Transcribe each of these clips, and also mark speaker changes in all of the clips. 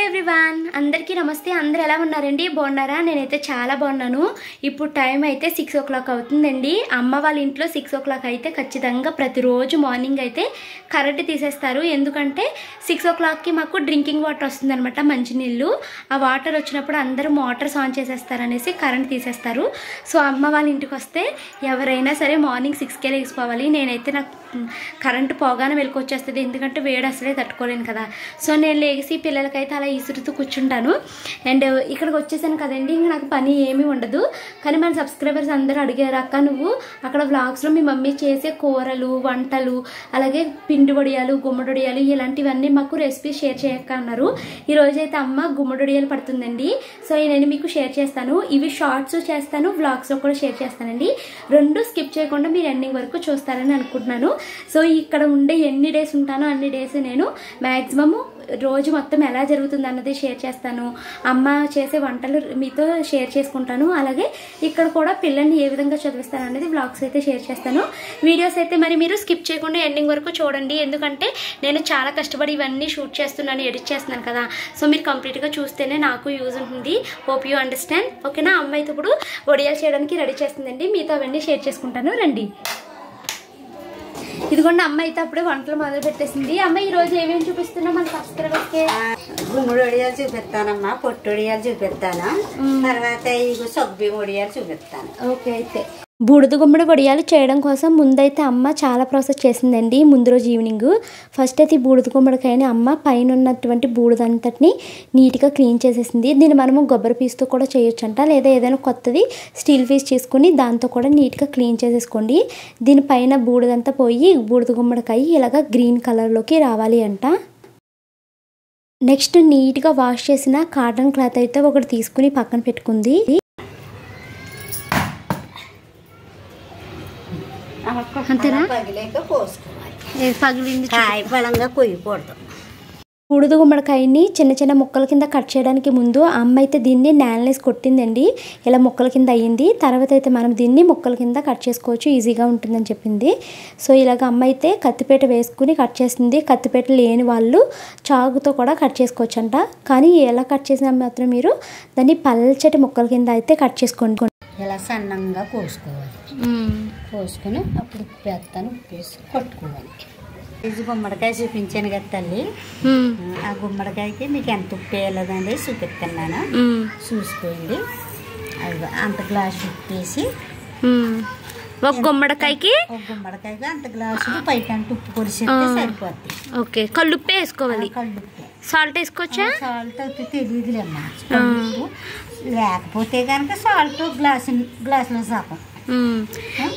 Speaker 1: Everyone అందరికీ నమస్తే. అందరూ ఎలా ఉన్నారండి? బాగున్నారా? నేనైతే చాలా బాగున్నాను. ఇప్పుడు టైం అయితే 6 o'clock అవుతుందండి. అమ్మ వాళ్ళ ఇంట్లో 6 o'clock అయితే ఖచ్చితంగా ప్రతిరోజు మార్నింగ్ అయితే కరెంట్ తీసేస్తారు. ఎందుకంటే 6 o'clockకి మాకు డ్రింకింగ్ వాటర్ వస్తుందన్నమాట, మంచినీళ్ళు. ఆ వాటర్ వచ్చినప్పుడు అందరూ మోటార్స్ ఆన్ చేసేస్తారనేసి కరెంట్ తీసేస్తారు. సో అమ్మ వాళ్ళ ఇంటికి వస్తే ఎవరైనా సరే మార్నింగ్ 6కే లేచిపోవాలి. నేనైతే నాకు కరెంటు పోగానే వెళ్ళుకొచ్చేస్తుంది, ఎందుకంటే వేడి అసలే తట్టుకోలేను కదా. సో నేను లేచి పిల్లలకైతే అలా ఇసురుతూ కూర్చుంటాను. అండ్ ఇక్కడికి వచ్చేసాను కదండి, ఇంకా నాకు పని ఏమీ ఉండదు. కానీ మన సబ్స్క్రైబర్స్ అందరూ అడిగారు, అక్క నువ్వు అక్కడ వ్లాగ్స్లో మీ మమ్మీ చేసే కూరలు, వంటలు, అలాగే పిండి వడియాలు, గుమ్మడి వడియాలు ఇలాంటివన్నీ మాకు రెసిపీ షేర్ చేయక్క అన్నారు. ఈరోజు అయితే అమ్మ గుమ్మడి వడియాలు పడుతుందండి. సో నేను మీకు షేర్ చేస్తాను. ఇవి షార్ట్స్ చేస్తాను, వ్లాగ్స్లో కూడా షేర్ చేస్తానండి. రెండు స్కిప్ చేయకుండా మీరు ఎండింగ్ వరకు చూస్తారని అనుకుంటున్నాను. సో ఇక్కడ ఉండే ఎన్ని డేస్ ఉంటానో అన్ని డేస్ నేను మ్యాక్సిమము రోజు మొత్తం ఎలా జరుగుతుంది అన్నది షేర్ చేస్తాను. అమ్మ చేసే వంటలు మీతో షేర్ చేసుకుంటాను. అలాగే ఇక్కడ కూడా పిల్లల్ని ఏ విధంగా చదివిస్తాను అనేది వ్లాగ్స్ అయితే షేర్ చేస్తాను. వీడియోస్ అయితే మరి మీరు స్కిప్ చేయకుండా ఎండింగ్ వరకు చూడండి, ఎందుకంటే నేను చాలా కష్టపడి ఇవన్నీ షూట్ చేస్తున్నాను, ఎడిట్ చేస్తున్నాను కదా. సో మీరు కంప్లీట్గా చూస్తేనే నాకు యూజ్ ఉంటుంది. Hope you understand. ఓకేనా? అమ్మ అయితే ఇప్పుడు వడియాలు చేయడానికి రెడీ చేస్తుందండి. మీతో అవన్నీ షేర్ చేసుకుంటాను, రండి. ఇదిగోండి, అమ్మ అయితే అప్పుడే వంటలు మొదలు పెట్టేసింది. అమ్మ ఈ రోజు ఏమేమి చూపిస్తున్నా మన సబ్స్క్రైబర్స్కి?
Speaker 2: గుమ్మడి వడియాలు చూపిస్తానమ్మా, పొట్టు వడియాలు చూపిస్తాను, తర్వాత ఇగో సొబ్బి వడియాలు చూపిస్తాను.
Speaker 1: ఓకే, అయితే బూడిద గుమ్మడి వడియాలు చేయడం కోసం ముందైతే అమ్మ చాలా ప్రాసెస్ చేసిందండి. ముందు రోజు ఈవినింగ్ ఫస్ట్ అయితే ఈ బూడిద గుమ్మడికాయని అమ్మ పైన ఉన్నటువంటి బూడిదంతటిని నీట్గా క్లీన్ చేసేసింది. దీన్ని మనము కొబ్బరి పీస్తో కూడా చేయొచ్చంట, లేదా ఏదైనా కొత్తది స్టీల్ పీస్ చేసుకుని దాంతో కూడా నీట్గా క్లీన్ చేసేసుకోండి. దీనిపైన బూడిదంతా పోయి బూడిద గుమ్మడికాయ ఇలాగ గ్రీన్ కలర్లోకి రావాలి అంట. నెక్స్ట్ నీట్గా వాష్ చేసిన కాటన్ క్లాత్ అయితే ఒకటి తీసుకుని పక్కన పెట్టుకుంది. అంతేనా?
Speaker 2: పగిలేక కోసుకోవాలి,
Speaker 1: పగిలింది
Speaker 2: కాయ బలంగా కొయ్యకూడదు.
Speaker 1: బూడిద గుమ్మడికాయని చిన్న చిన్న ముక్కల కింద కట్ చేయడానికి ముందు అమ్మ అయితే దీన్ని నేలనేసి కొట్టిందండి. ఇలా ముక్కల కింద అయ్యింది. తర్వాత అయితే మనం దీన్ని ముక్కల కింద కట్ చేసుకోవచ్చు, ఈజీగా ఉంటుందని చెప్పింది. సో ఇలాగ అమ్మ అయితే కత్తిపేట వేసుకుని కట్ చేసింది. కత్తిపేట లేని వాళ్ళు చాకుతో కూడా కట్ చేసుకోవచ్చు అంట. కానీ ఎలా కట్ చేసినా మాత్రం మీరు దాన్ని పల్చటి ముక్కల కింద అయితే కట్ చేసుకోండి.
Speaker 2: ఇలా సన్నంగా కోసుకోవాలి. కోసుకుని అప్పుడు ఉప్పు వేస్తాను, ఉప్పు వేసి కొట్టుకోవాలి. ఇది గుమ్మడికాయ చూపించాను కదా తల్లి, ఆ గుమ్మడికాయకి మీకు ఎంత ఉప్పు వేయలేదండి చూపిస్తున్నాను, చూసుకోండి. అది అంత గ్లాసు ఉప్పు వేసి
Speaker 1: ఒక గుమ్మడికాయకి
Speaker 2: అంత గ్లాసు పైకి అంత ఉప్పు కొలిసేస్తే సరిపోద్ది.
Speaker 1: ఓకే, కల్లుప్పే వేసుకోవాలి.
Speaker 2: కల్లుప్పు,
Speaker 1: సాల్ట్ వేసుకోవచ్చా?
Speaker 2: సాల్ట్ అయితే తెలియదులేమ్మా, లేకపోతే కనుక సాల్ట్ గ్లాసులో సగం.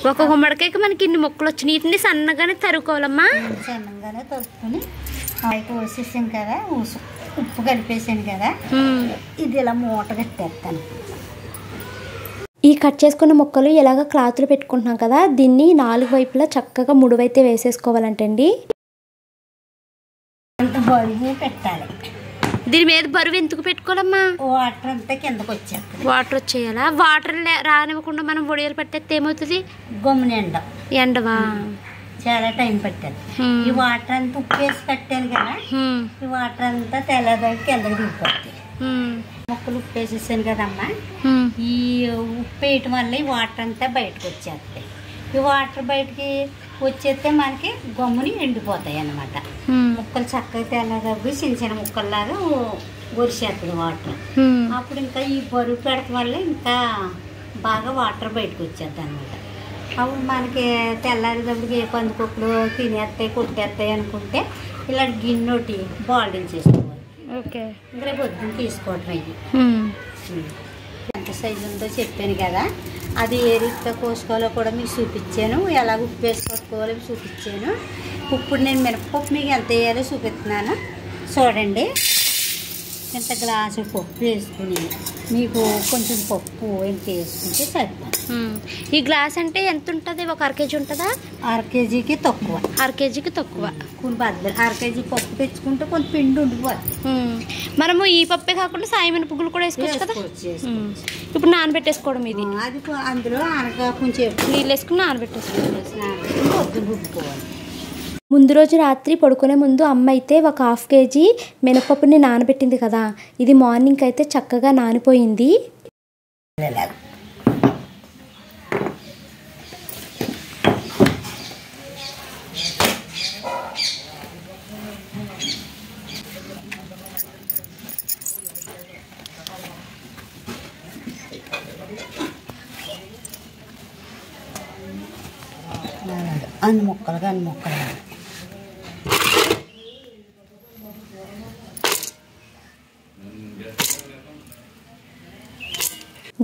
Speaker 1: ఒక గుమ్మడికాయకి మనకి ఇన్ని ముక్కలు వచ్చి నీటిని సన్నగానే తరుకోవాలమ్మా.
Speaker 2: సన్నగానే తరుపుకొని పైకి పోసేసాను కదా, ఉప్పు కలిపేసాను కదా, ఇది ఇలా మూట కట్టేస్తాను.
Speaker 1: ఈ కట్ చేసుకున్న ముక్కలు ఇలాగ క్లాత్లో పెట్టుకుంటున్నాం కదా, దీన్ని 4 వైపులా చక్కగా ముడువైతే వేసేసుకోవాలంటండి.
Speaker 2: అంత బరువు పెట్టాలి.
Speaker 1: దీని మీద బరువు ఎందుకు పెట్టుకోవాలమ్మా?
Speaker 2: వాటర్ అంతా కిందకు వచ్చేస్తుంది.
Speaker 1: వాటర్ వచ్చేయాలా? వాటర్ రానివ్వకుండా మనం వడియాలు పట్టేస్తే ఏమవుతుంది?
Speaker 2: గమ్మున
Speaker 1: ఎండవా?
Speaker 2: చాలా టైం పట్టాలి. ఈ వాటర్ అంతా ఉప్పు వేసి కట్టాను కదా, ఈ వాటర్ అంతా తెల్లదాకా కిందకి దిగిపోతుంది. ముక్కలు ఉప్పు వేసేసాను కదమ్మా, ఈ ఉప్పు వేయటం వల్ల ఈ వాటర్ అంతా బయటకు వచ్చేస్తాయి. ఈ వాటర్ బయటకి వచ్చేస్తే మనకి గమ్ముని ఎండిపోతాయి అన్నమాట. ముక్కలు చక్కగా తెల్లదగ్గు చిన్న చిన్న ముక్కల్లాగా గొరిసేస్తుంది వాటర్. అప్పుడు ఇంకా ఈ బరువు పెడతాం వల్ల ఇంకా బాగా వాటర్ బయటకు వచ్చేద్ది అనమాట. అప్పుడు మనకి తెల్లారేటప్పటికి ఏ పందుకొక్కులు తినేస్తాయి, కొట్టేస్తాయి అనుకుంటే ఇలా గిన్నెటి బాల్డింగ్ చేసుకోవాలి.
Speaker 1: ఓకే,
Speaker 2: ఇంకా పొద్దున్న తీసుకోవటం. ఇది ఎంత సైజు ఉందో చెప్పాను కదా, అది ఏ రీతిగా కోసుకోవాలో కూడా మీకు చూపించాను, ఎలా ఉప్పు వేసి కొట్టుకోవాలో చూపించాను. ఇప్పుడు నేను మినపప్పు మీకు ఎంత వేయాలో చూపిస్తున్నాను చూడండి. ఇంత గ్లాసు పప్పు వేసుకుని మీకు కొంచెం పప్పు ఎంత వేసుకుంటే సరిపోతుంది.
Speaker 1: ఈ గ్లాస్ అంటే ఎంత ఉంటుంది? ఒక 1/2 kg ఉంటుందా?
Speaker 2: 1/2 kgకి తక్కువ.
Speaker 1: 1/2 kgకి తక్కువ.
Speaker 2: కొన్ని బద్దలు 1/2 kg పప్పు తెచ్చుకుంటే కొంత పిండి ఉండిపోతుంది.
Speaker 1: మనము ఈ పప్పే కాకుండా సాయమైన పువ్వులు కూడా వేసుకోవచ్చు కదా. ఇప్పుడు నానబెట్టేసుకోవడం ఇది.
Speaker 2: అది అందులో అనగా కొంచెం
Speaker 1: నీళ్ళు వేసుకుని నానబెట్టేసుకోవాలి.
Speaker 2: పొద్దున రుబ్బుకోవాలి.
Speaker 1: ముందు రోజు రాత్రి పడుకునే ముందు అమ్మ అయితే ఒక 1/2 కేజీ మినపప్పుని నానబెట్టింది కదా, ఇది మార్నింగ్ అయితే చక్కగా నానిపోయింది.
Speaker 2: అన్ని ముక్కలుగా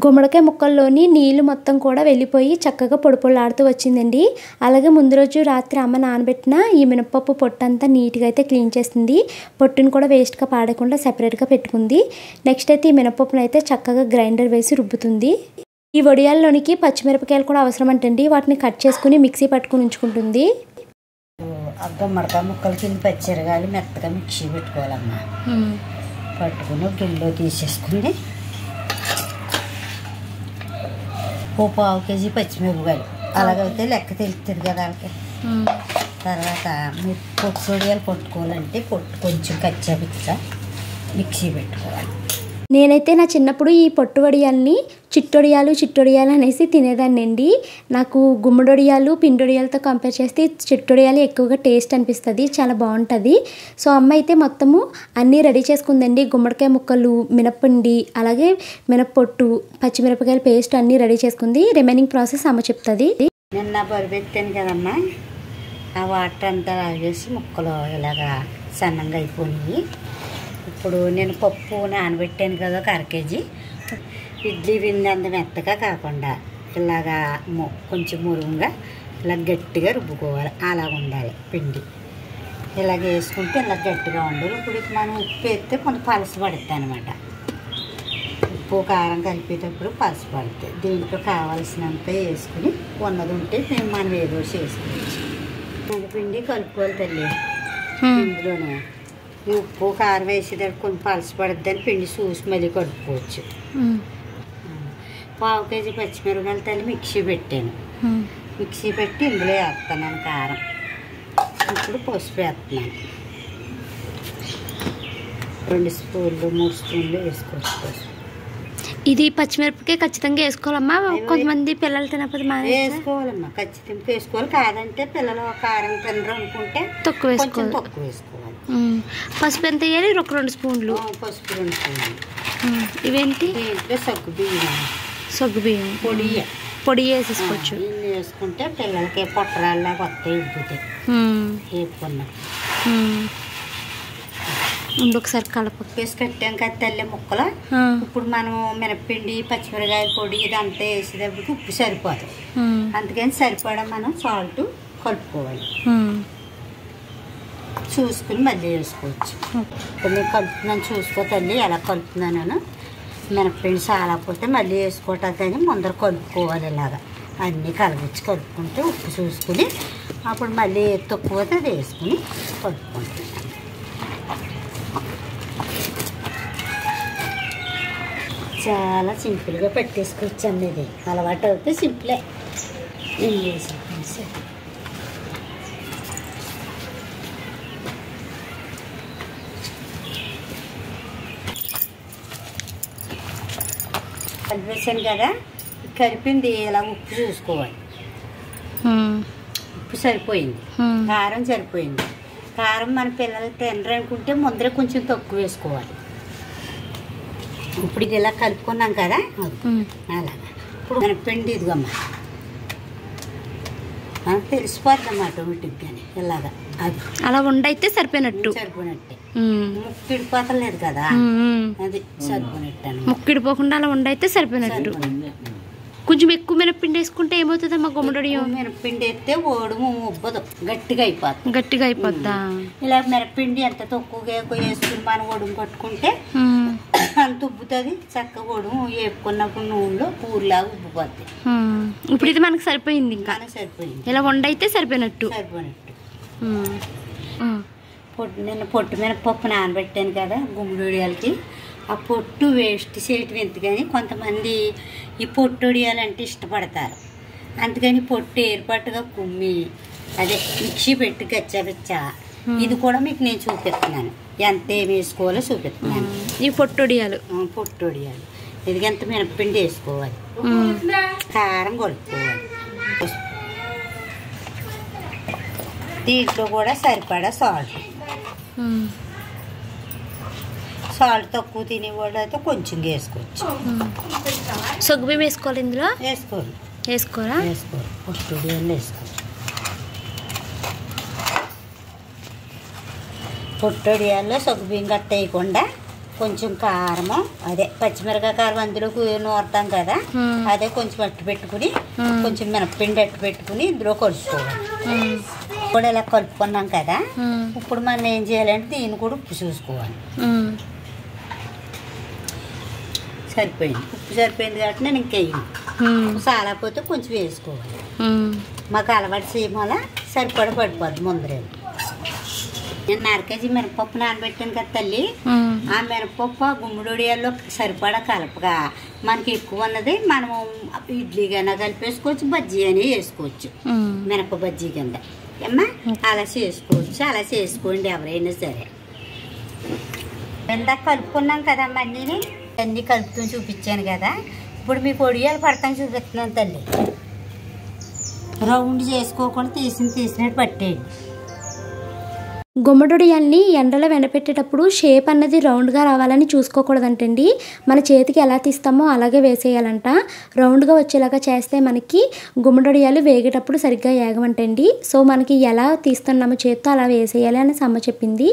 Speaker 1: గుమ్మడికాయ ముక్కల్లోని నీళ్లు మొత్తం కూడా వెళ్ళిపోయి చక్కగా పొడిపొడిలాడుతూ వచ్చిందండి. అలాగే ముందు రోజు రాత్రి అమ్మ నానబెట్టిన ఈ మినపప్పు పొట్టంతా నీట్గా అయితే క్లీన్ చేసింది. పొట్టును కూడా వేస్ట్గా పాడకుండా సెపరేట్గా పెట్టుకుంది. నెక్స్ట్ అయితే ఈ మినపప్పును అయితే చక్కగా గ్రైండర్ వేసి రుబ్బుతుంది. ఈ వడియాల్లోనికి పచ్చిమిరపకాయలు కూడా అవసరం అంటండి. వాటిని కట్ చేసుకుని మిక్సీ పట్టుకుని ఉంచుకుంటుంది.
Speaker 2: గుమ్మడికాయ ముక్కలు కింద పచ్చిరగాయలు మెత్తగా మిక్సీ పెట్టుకోవాలమ్మా. పట్టుకుని గిన్నెలో తీసేసుకుని ఓ 1/2 కేజీ పచ్చిమిరపకాయలు అలాగైతే లెక్క తెలుస్తుంది కదా వాళ్ళకి. తర్వాత మీరు పొట్టు వడియాలు పట్టుకోవాలంటే కొంచెం కచ్చాపిచ్చా మిక్సీ పెట్టుకోవాలి.
Speaker 1: నేనైతే నా చిన్నప్పుడు ఈ పొట్టు వడియాల్ని చిట్టొడియాలు అనేసి తినేదాన్ని అండి. నాకు గుమ్మడొడియాలు పిండొడియాలతో కంపేర్ చేస్తే చిట్టొడియాలు ఎక్కువగా టేస్ట్ అనిపిస్తుంది, చాలా బాగుంటుంది. సో అమ్మ అయితే మొత్తము అన్నీ రెడీ చేసుకుందండి. గుమ్మడికాయ ముక్కలు, మినప్పిండి, అలాగే మినప్పొట్టు, పచ్చిమిరపకాయల పేస్ట్ అన్నీ రెడీ చేసుకుంది. రిమైనింగ్ ప్రాసెస్ అమ్మ చెప్తుంది.
Speaker 2: నిన్న బరిపెట్టాను కదమ్మా, ఆ వాటర్ అంతా రాగేసి ముక్కలు ఇలాగా సన్నంగా అయిపోయినాయి. ఇప్పుడు నేను పప్పు నానబెట్టాను కదా 1/2 కేజీ. ఇడ్లీ పిండి అంత మెత్తగా కాకుండా ఇలాగా కొంచెం మురుగుగా ఇలా గట్టిగా రుబ్బుకోవాలి. అలాగ ఉండాలి పిండి. ఇలాగ వేసుకుంటే ఇలా గట్టిగా ఉండాలి. ఇప్పుడు మనం ఉప్పు వేస్తే కొంచెం పలస పడుతుంది అనమాట. ఉప్పు కారం కలిపేటప్పుడు పలస పడుతుంది. దీంట్లో కావాల్సినంత వేసుకుని ఉన్నది ఉంటే మనం ఏదో చేసుకోవచ్చు. పిండి కలుపుకోవాలి తల్లి. ఇందులోనే ఉప్పు కారం వేసేటప్పుడు కొంచెం పలస పడుద్దని పిండి చూసి మళ్ళీ కలుపుకోవచ్చు. 1/2 కేజీ పచ్చిమిరపకాయలు తల్లి మిక్సీ పెట్టాను. మిక్సీ పెట్టి ఇందులో వేస్తున్నాను కారం. ఇప్పుడు పసుపు వేస్తున్నాను. 2 స్పూన్లు 3 స్పూన్లు వేసుకోవచ్చు పసుపు.
Speaker 1: ఇది పచ్చిమిరపకాయ ఖచ్చితంగా వేసుకోవాలమ్మా. కొంతమంది పిల్లలు తినకపోతే
Speaker 2: వేసుకోవాలమ్మా, ఖచ్చితంగా వేసుకోవాలి. కాదంటే పిల్లలు కారం తినరు అనుకుంటే తక్కువ వేసుకోవాలి.
Speaker 1: పసుపు ఎంత వేయాలి? 2 స్పూన్లు
Speaker 2: పసుపు, 2 స్పూన్లు.
Speaker 1: ఇవేంటి?
Speaker 2: దీంట్లో సగ్గుబియ్యం
Speaker 1: పొడి వేసేసుకోవచ్చు.
Speaker 2: ఇన్ని వేసుకుంటే పిల్లలకి పొట్టరాళ్ళ కొత్త ఇప్పుతాయి. వేపుకున్నా
Speaker 1: ఒకసారి కలప
Speaker 2: వేసి కట్టాం కదా తల్లి ముక్కలు. ఇప్పుడు మనం మినప్పిండి, పచ్చిమిరకాయల పొడి ఇదంతా వేసేటప్పటికి ఉప్పు సరిపోదు. అందుకని సరిపడా మనం సాల్ట్ కలుపుకోవాలి. చూసుకుని మళ్ళీ వేసుకోవచ్చు. ఇప్పుడు నేను కలుపుతున్నాను, చూసుకో తల్లి ఎలా కలుపుతున్నాను. మినప్పిండి చాలకపోతే మళ్ళీ వేసుకోవటానికి ముందర కలుపుకోవాలి. ఇలాగా అన్నీ కలుపుకుంటే ఉప్పు చూసుకుని అప్పుడు మళ్ళీ తక్కువ అది వేసుకుని కలుపుకుంటాం. చాలా సింపుల్గా పెట్టేసుకోవచ్చండి. ఇది అలవాటు అవుతే సింపులే. నేను వేసుకుంటాను సార్. కలిపేసాను కదా, కలిపింది ఇలా ఉప్పు చూసుకోవాలి. ఉప్పు సరిపోయింది, కారం సరిపోయింది. కారం మన పిల్లలు తినరు అనుకుంటే ముందర కొంచెం తక్కువ వేసుకోవాలి. ఇప్పుడు ఇది ఇలా కలుపుకున్నాం కదా, అలాగా. ఇప్పుడు మన పిండి ఇదిగమ్మా మనకు తెలిసిపోద్ది అన్నమాట ఆటోమేటిక్గానే. ఇలాగా అది
Speaker 1: అలా ఉండైతే సరిపోయినట్టే.
Speaker 2: ముక్కిడిపోతలేదు కదా, అది సరిపోయినట్టు.
Speaker 1: ముక్కిడిపోకుండా అలా ఉండైతే సరిపోయినట్టు. కొంచెం ఎక్కువ మినప్పిండి వేసుకుంటే ఏమవుతుందమ్మా? గుమ్మడొడియం
Speaker 2: మినప్పిండి వేస్తే ఓడుము ఉబ్బదు, గట్టిగా
Speaker 1: అయిపోద్దా?
Speaker 2: ఇలా మినప్పిండి ఎంత తక్కువగా వేసుకుని మనం ఒడుము కొట్టుకుంటే అంత ఉబ్బుతుంది. చక్కగా ఒడుము వేపుకున్నప్పుడు నూనెలో పూర్లాగా ఉబ్బిపోద్ది.
Speaker 1: ఇప్పుడు ఇది మనకు సరిపోయింది. ఇంకా
Speaker 2: సరిపోయింది.
Speaker 1: ఇలా వండైతే సరిపోయినట్టు.
Speaker 2: నిన్న పొట్టు మినపప్పు నానబెట్టాను కదా గుమ్మడొడియాలకి. ఆ పొట్టు వేస్ట్ చేయటం ఎందుకని కొంతమంది ఈ పొట్టు వడియాలంటే ఇష్టపడతారు. అందుకని పొట్టు ఏర్పాటుగా కుమ్మి అదే మిక్సీ పెట్టి కచ్చాపిచ్చా. ఇది కూడా మీకు నేను చూపిస్తున్నాను, ఎంత ఏమి వేసుకోవాలో చూపిస్తున్నాను.
Speaker 1: ఈ పొట్టొడియాలు
Speaker 2: ఇది ఎంత మినప్పిండి వేసుకోవాలి, కారం కలుపుకోవాలి. దీంట్లో కూడా సరిపడా సాల్ట్ తక్కువ తినేవాళ్ళు అయితే కొంచెం వేసుకోవచ్చు.
Speaker 1: సగ్గుబియ్యం వేసుకోవాలి ఇందులో?
Speaker 2: వేసుకోరా? పొట్టొడియాలు వేసుకోవాలి. పొట్టొడియాల్లో సగ్గుబియ్యం గట్ట వేయకుండా కొంచెం కారము, అదే పచ్చిమిరకాయ కారం అందులో నూరుతాం కదా, అదే కొంచెం అట్టు పెట్టుకుని కొంచెం మినప్పిండి అట్టు పెట్టుకుని ఇందులో కలుపుకోవాలి. ఇప్పుడు ఇలా కలుపుకున్నాం కదా, ఇప్పుడు మనం ఏం చేయాలంటే దీన్ని కూడా ఉప్పు చూసుకోవాలి. సరిపోయింది, ఉప్పు సరిపోయింది కాబట్టి నేను ఇంకేయను. చాలకపోతే కొంచెం వేసుకోవాలి. మాకు అలవాటు చేయమల సరిపడ పడిపోద్ది ముందరే. నేను 1/2 కేజీ మినపప్పు నానబెట్టాను కదా తల్లి, ఆ మినపప్పు ఆ గుమ్మడొడియాల్లో సరిపడా కలపగా మనకి ఎక్కువ ఉన్నది మనం ఇడ్లీగానే కలిపేసుకోవచ్చు, బజ్జీ అని వేసుకోవచ్చు, మినప బజ్జీ కింద ఏమ్మా అలా చేసుకోవచ్చు. అలా చేసుకోండి ఎవరైనా సరే. ఇందాక కలుపుకున్నాం కదమ్మా, అన్నీ కలుపుతూ చూపించాను కదా. ఇప్పుడు మీకు ఒడియాలు పడతాను చూపిస్తున్నాను తల్లి. రౌండ్ చేసుకోకుండా తీసినట్టు పట్టేయండి.
Speaker 1: గుమ్మడొడియాల్ని ఎండలో వెనపెట్టేటప్పుడు షేప్ అన్నది రౌండ్గా రావాలని చూసుకోకూడదంటండి. మన చేతికి ఎలా తీస్తామో అలాగే వేసేయాలంట. రౌండ్గా వచ్చేలాగా చేస్తే మనకి గుమ్మడొడియాలు వేగేటప్పుడు సరిగ్గా ఏగమంటండి. సో మనకి ఎలా తీస్తున్నామో చేత్తో అలా వేసేయాలి అని అమ్మ చెప్పింది.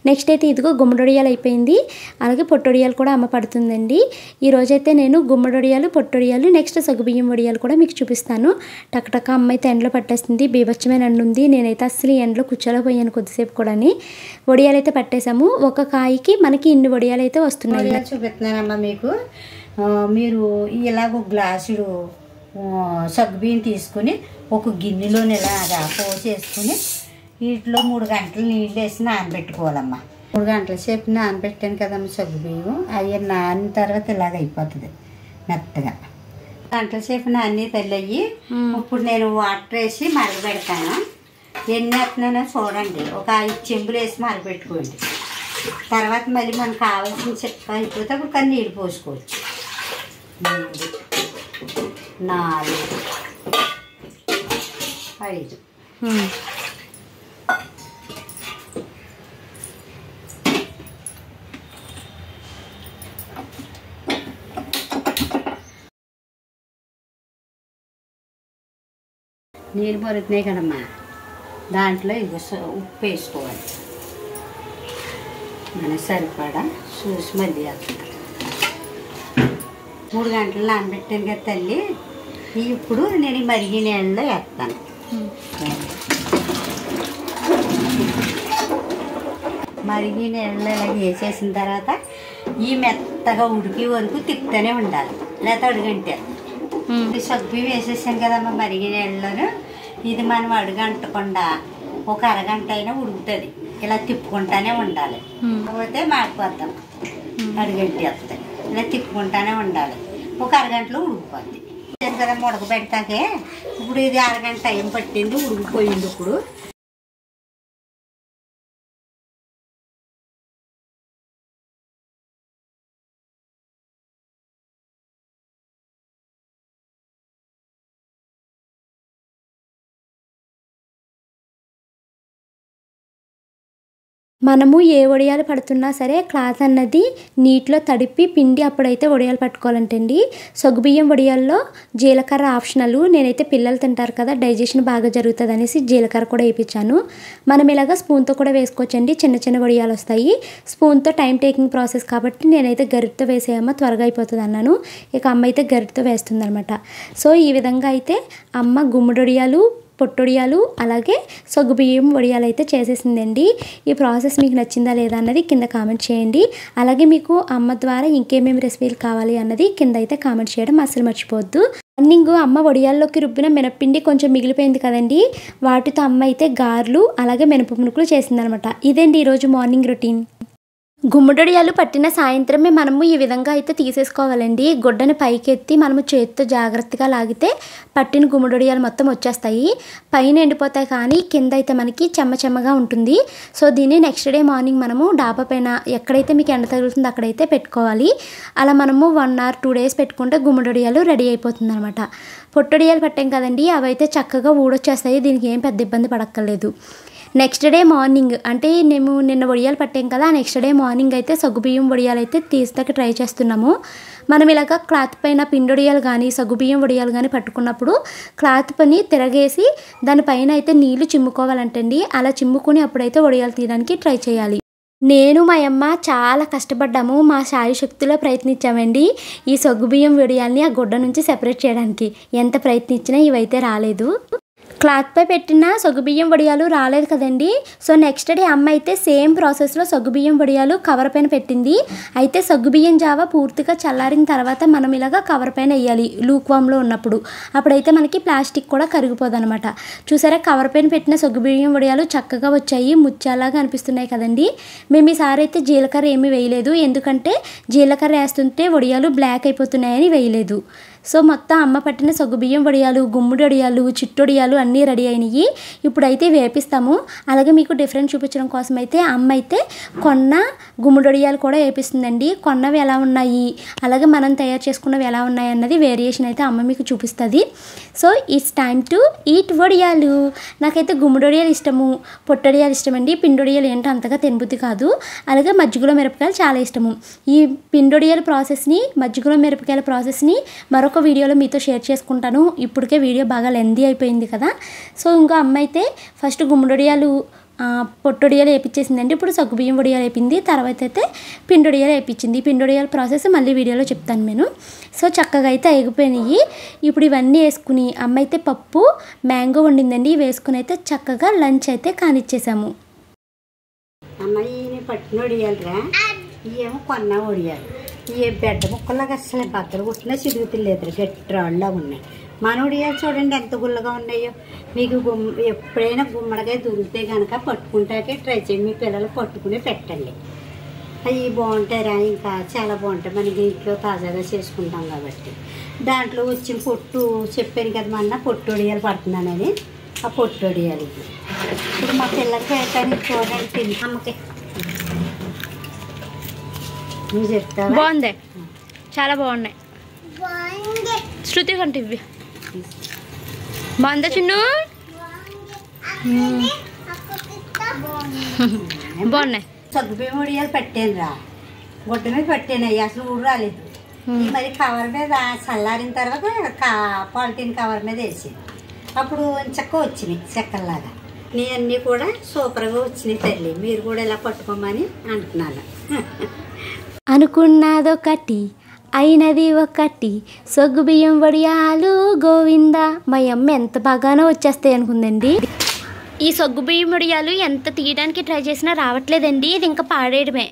Speaker 1: నెక్స్ట్ అయితే ఇదిగో గుమ్మడొడియాలు అయిపోయింది. అలాగే పొట్టొడియాలు కూడా అమ్మ పడుతుందండి. ఈరోజైతే నేను గుమ్మడొడియాలు, పొట్టొడియాలు, నెక్స్ట్ సగ్గుబియ్యం వడియాలు కూడా మీకు చూపిస్తాను. టక్టక్క అమ్మ అయితే ఎండలో పట్టేస్తుంది, బీభత్సమైన ఎండ ఉంది. నేనైతే అస్సలు ఎండలో కూర్చోలేకపోయాను కొద్దిసేపు కూడా. వడియాలు అయితే పట్టేసాము. ఒక కాయకి మనకి ఇన్ని వడియాలు అయితే వస్తున్నాయి.
Speaker 2: చూపిస్తున్నానమ్మా మీకు. మీరు ఇలాగ ఒక గ్లాసుడు సగ్గుబియ్యం తీసుకుని ఒక గిన్నెలోని ఇలాగా పోసేసుకుని వీటిలో 3 గంటలు నీళ్ళు వేసి నానబెట్టుకోవాలమ్మా. 3 గంటల సేపు నానబెట్టాను కదమ్మా సగ్గుబియ్యం. అవి నానిన తర్వాత ఇలాగ అయిపోతుంది మెత్తగా. గంటల సేపు నాని తల్లి. ఇప్పుడు నేను వాటర్ వేసి మరగబెడతాను. ఎన్ని వేస్తున్నానో చూడండి. ఒక 5 చెంబులు వేసి మరగబెట్టుకోండి. తర్వాత మళ్ళీ మనకు కావాల్సిన చెక్క అయిపోతే అప్పుడు కానీ నీళ్ళు పోసుకోవచ్చు. 3, 4, 5. నీళ్ళు మరుగుతున్నాయి కదమ్మా, దాంట్లో ఇది ఉప్పు వేసుకోవాలి. మన సరిపడా చూసి మళ్ళీ వేస్తాం. 3 గంటలు నానబెట్టాను కదా తల్లి. ఇప్పుడు నేను ఈ మరిగి నీళ్ళలో వేస్తాను. మరిగి నీళ్ళలో ఇలా వేసేసిన తర్వాత ఈ మెత్తగా ఉడికి వరకు తిప్పుతూనే ఉండాలి, లేకపోతే అడుగంటే. సగ్గుబియ్యం వేసేసాను కదమ్మా మరిగి నీళ్ళలోను. ఇది మనం అడుగంటకుండా ఒక అరగంట అయినా ఉడుకుతుంది. ఇలా తిప్పుకుంటానే ఉండాలి, కాకపోతే మాడిపోద్దాం. అడుగంటి వస్తుంది, ఇలా తిప్పుకుంటానే ఉండాలి. ఒక అరగంటలో ఉడికిపోద్ది కదా ఉడకబెడతాకే. ఇప్పుడు ఇది అరగంట టైం పట్టింది, ఉడికిపోయింది. ఇప్పుడు
Speaker 1: మనము ఏ వడియాలు పడుతున్నా సరే క్లాత్ అన్నది నీటిలో తడిపి పిండి అప్పుడైతే వడియాలు పట్టుకోవాలంటండి. సగ్గుబియ్యం వడియాల్లో జీలకర్ర ఆప్షనల్. నేనైతే పిల్లలు తింటారు కదా, డైజెషన్ బాగా జరుగుతుంది అనేసి జీలకర్ర కూడా వేయించాను. మనం ఇలాగ స్పూన్తో కూడా వేసుకోవచ్చండి, చిన్న చిన్న వడియాలు వస్తాయి. స్పూన్తో టైం టేకింగ్ ప్రాసెస్ కాబట్టి నేనైతే గరిటతో వేసేయమ్మ త్వరగా అయిపోతుంది అన్నాను. ఇక అమ్మ అయితే గరిటతో వేస్తుంది అనమాట. సో ఈ విధంగా అయితే అమ్మ గుమ్మడొడియాలు, పొట్టొడియాలు అలాగే సగ్గుబియ్యం వడియాలు అయితే చేసేసిందండి. ఈ ప్రాసెస్ మీకు నచ్చిందా లేదా అన్నది కింద కామెంట్ చేయండి. అలాగే మీకు అమ్మ ద్వారా ఇంకేమేమి రెసిపీలు కావాలి అన్నది కింద అయితే కామెంట్ చేయడం అస్సలు మర్చిపోవద్దు. మార్నింగ్ అమ్మ వడియాల్లోకి రుబ్బిన మినప్పిండి కొంచెం మిగిలిపోయింది కదండి, వాటితో అమ్మ అయితే గారెలు అలాగే మినప మునుకులు చేసిందనమాట. ఇదండి ఈరోజు మార్నింగ్ రొటీన్. గుమ్మడొడియాలు పట్టిన సాయంత్రమే మనము ఈ విధంగా అయితే తీసేసుకోవాలండి. గుడ్డని పైకెత్తి మనము చేతితో జాగ్రత్తగా లాగితే పట్టిన గుమ్మడొడియాలు మొత్తం వచ్చేస్తాయి. పైన ఎండిపోతాయి కానీ కింద అయితే మనకి చెమ్మగా ఉంటుంది. సో దీన్ని నెక్స్ట్ డే మార్నింగ్ మనము డాబా పైన ఎక్కడైతే మీకు ఎండ తగులుతుందో అక్కడైతే పెట్టుకోవాలి. అలా మనము 1 or 2 days పెట్టుకుంటే గుమ్మడొడియాలు రెడీ అయిపోతుంది అనమాట. పొట్టొడియాలు పట్టాం కదండి, అవి అయితే చక్కగా ఊడొచ్చేస్తాయి. దీనికి ఏం పెద్ద ఇబ్బంది పడక్కర్లేదు. నెక్స్ట్ డే మార్నింగ్ అంటే మేము నిన్న వడియాలు పట్టాం కదా, నెక్స్ట్ డే మార్నింగ్ అయితే సగ్గుబియ్యం వడియాలు అయితే తీస్తాక ట్రై చేస్తున్నాము. మనం ఇలాగ క్లాత్ పైన పిండొడియాలు కానీ సగ్గుబియ్యం వడియాలు కానీ పట్టుకున్నప్పుడు క్లాత్ పని తిరగేసి దానిపైన అయితే నీళ్లు చిమ్ముకోవాలంటండి. అలా చిమ్ముకుని అప్పుడైతే వడియాలు తీయడానికి ట్రై చేయాలి. నేను మా అమ్మ చాలా కష్టపడ్డాము. మా శాయశక్తిలో ప్రయత్నించామండి ఈ సగ్గుబియ్యం వడియాల్ని ఆ గుడ్డ నుంచి సెపరేట్ చేయడానికి. ఎంత ప్రయత్నించినా ఇవైతే రాలేదు. క్లాత్పై పెట్టిన సగ్గుబియ్యం వడియాలు రాలేదు కదండి. సో నెక్స్ట్ డే అమ్మ అయితే సేమ్ ప్రాసెస్లో సగ్గుబియ్యం వడియాలు కవర్ పైన పెట్టింది. అయితే సగ్గుబియ్యం జావ పూర్తిగా చల్లారిన తర్వాత మనం ఇలాగ కవర్ పైన వేయాలి లూక్ వామ్లో ఉన్నప్పుడు. అప్పుడైతే మనకి ప్లాస్టిక్ కూడా కరిగిపోదు అనమాట. చూసారా, కవర్ పైన పెట్టిన సగ్గుబియ్యం వడియాలు చక్కగా వచ్చాయి, ముత్యాలాగా అనిపిస్తున్నాయి కదండి. మేము ఈసారి అయితే జీలకర్ర ఏమీ వేయలేదు, ఎందుకంటే జీలకర్ర వేస్తుంటే వడియాలు బ్లాక్ అయిపోతున్నాయని వేయలేదు. సో మొత్తం అమ్మ పట్టిన సగ్గుబియ్యం వడియాలు, గుమ్మడి వడియాలు, చిట్టొడియాలు అన్నీ రెడీ అయినాయి. ఇప్పుడైతే వేపిస్తాము. అలాగే మీకు డిఫరెంట్ చూపించడం కోసం అయితే అమ్మ అయితే కొన్న గుమ్మడి వడియాలు కూడా వేపిస్తుందండి. కొన్నవి ఎలా ఉన్నాయి అలాగే మనం తయారు చేసుకున్నవి ఎలా ఉన్నాయి అన్నది వేరియేషన్ అయితే అమ్మ మీకు చూపిస్తుంది. So it's time to eat వడియాలు. నాకైతే గుమ్మడి వడియాలు ఇష్టము, పొట్టొడియాలు ఇష్టమండి. పిండొడియాలు ఏంటో అంతగా తినబుద్ధి కాదు. అలాగే మజ్జిగలో మిరపకాయలు చాలా ఇష్టము. ఈ పిండొడియాల ప్రాసెస్ని, మజ్జిగలో మిరపకాయల ప్రాసెస్ని మరొక వీడియోలో మీతో షేర్ చేసుకుంటాను. ఇప్పటికే వీడియో బాగా లెందీ అయిపోయింది కదా. సో ఇంకా అమ్మ అయితే ఫస్ట్ గుమ్మడొడియాలు పొట్టొడియాలు వేయించేసిందండి. ఇప్పుడు సగ్గుబియ్యం వడియాలు వేపింది, తర్వాత అయితే పిండొడియాలు వేయించింది. పిండొడియాల ప్రాసెస్ మళ్ళీ వీడియోలో చెప్తాను నేను. సో చక్కగా అయితే అయిపోయినాయి. ఇప్పుడు ఇవన్నీ వేసుకుని అమ్మ అయితే పప్పు మ్యాంగో వండిందండి. వేసుకుని అయితే చక్కగా లంచ్ అయితే కానిచ్చేసాము.
Speaker 2: అమ్మాయి పట్టిన వడియాలరా, ఇవేమో కొన్న వడియాలు. ఇవి బెడ్డ ముక్కలాగా అసలు బద్దలు కుట్టినా చిరుగుతులేదు, గట్టి రాళ్ళలా ఉన్నాయి. మన వడియాలు చూడండి ఎంత గుల్లగా ఉన్నాయో. మీకు ఎప్పుడైనా గుమ్మడికాయ దొరికితే కనుక పట్టుకుంటాకే ట్రై చేయండి. మీ పిల్లలు పట్టుకుని పెట్టండి, అవి బాగుంటాయిరా. ఇంకా చాలా బాగుంటాయి, మనకి ఇంట్లో తాజాగా చేసుకుంటాం కాబట్టి. దాంట్లో వచ్చిన పొట్టు చెప్పాను కదా, మొన్న పొట్టు వడియాలు పడుతున్నానని. ఆ పొట్టు వడియాలు ఇప్పుడు మా పిల్లలకి పెట్టడానికి చూడండి. తిని అమ్మకి నువ్వు చెప్తావా?
Speaker 1: బాగుంది, చాలా బాగున్నాయి. శృతి కంటే ఇవి బాగుందా చిన్ను? బాగున్నాయి.
Speaker 2: సగ్గుబియ్యం వడియాలు పట్టాను రా, గుడ్డ మీద పట్టాను, అవి అసలు ఊరు రాలేదు. మరి కవర్ మీద చల్లారిన తర్వాత పాలిథిన్ కవర్ మీద వేసి అప్పుడు చక్కగా వచ్చినాయి చెక్కల్లాగా. నీ అన్నీ కూడా సూపర్గా వచ్చినాయి తల్లి. మీరు కూడా ఇలా పట్టుకోమని అంటున్నాను.
Speaker 1: అనుకున్నదొకటి అయినది ఒకటి, సగ్గుబియ్యం వడియాలు గోవింద. మా అమ్మ ఎంత బాగానో వచ్చేస్తాయి అనుకుందండి. ఈ సగ్గుబియ్యం వడియాలు ఎంత తీయడానికి ట్రై చేసినా రావట్లేదండి. ఇది ఇంకా పాడేయడమే.